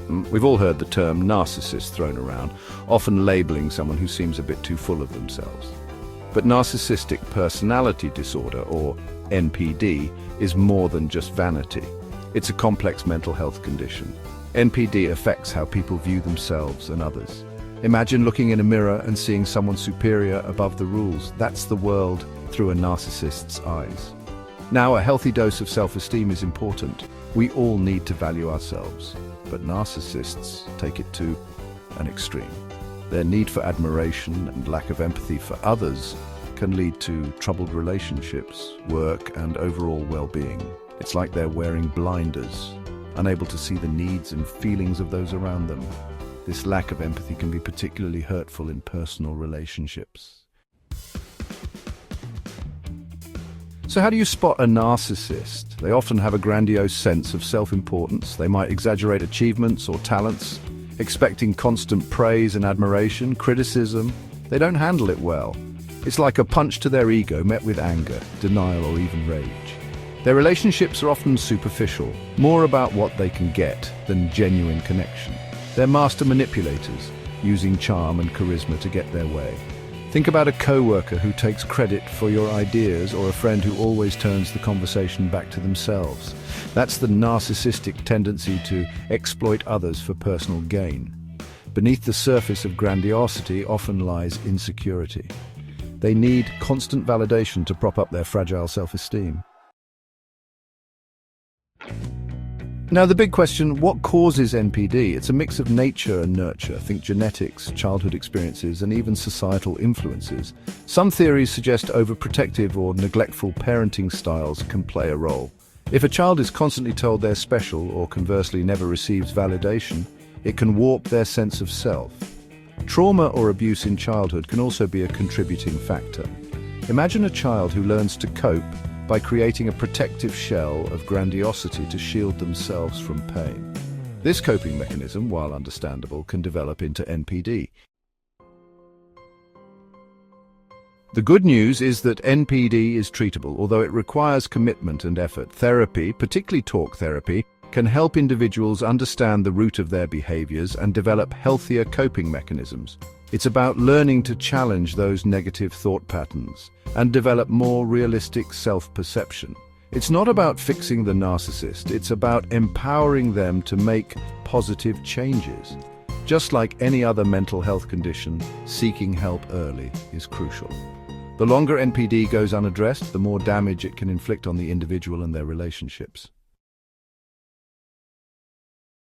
We've all heard the term narcissist thrown around, often labeling someone who seems a bit too full of themselves. But Narcissistic Personality Disorder, or NPD, is more than just vanity. It's a complex mental health condition. NPD affects how people view themselves and others. Imagine looking in a mirror and seeing someone superior above the rules. That's the world through a narcissist's eyes. Now, a healthy dose of self-esteem is important. We all need to value ourselves, but narcissists take it to an extreme. Their need for admiration and lack of empathy for others can lead to troubled relationships, work, and overall well-being. It's like they're wearing blinders, unable to see the needs and feelings of those around them. This lack of empathy can be particularly hurtful in personal relationships. So how do you spot a narcissist? They often have a grandiose sense of self-importance. They might exaggerate achievements or talents, expecting constant praise and admiration, criticism. They don't handle it well. It's like a punch to their ego met with anger, denial, or even rage. Their relationships are often superficial, more about what they can get than genuine connection. They're master manipulators, using charm and charisma to get their way. Think about a coworker who takes credit for your ideas, or a friend who always turns the conversation back to themselves. That's the narcissistic tendency to exploit others for personal gain. Beneath the surface of grandiosity often lies insecurity. They need constant validation to prop up their fragile self-esteem. Now, the big question, what causes NPD? It's a mix of nature and nurture. Think genetics, childhood experiences, and even societal influences. Some theories suggest overprotective or neglectful parenting styles can play a role. If a child is constantly told they're special, or conversely never receives validation, it can warp their sense of self. Trauma or abuse in childhood can also be a contributing factor. Imagine a child who learns to cope by creating a protective shell of grandiosity to shield themselves from pain. This coping mechanism, while understandable, can develop into NPD. The good news is that NPD is treatable, although it requires commitment and effort. Therapy, particularly talk therapy, can help individuals understand the root of their behaviors and develop healthier coping mechanisms. It's about learning to challenge those negative thought patterns and develop more realistic self-perception. It's not about fixing the narcissist, it's about empowering them to make positive changes. Just like any other mental health condition, seeking help early is crucial. The longer NPD goes unaddressed, the more damage it can inflict on the individual and their relationships.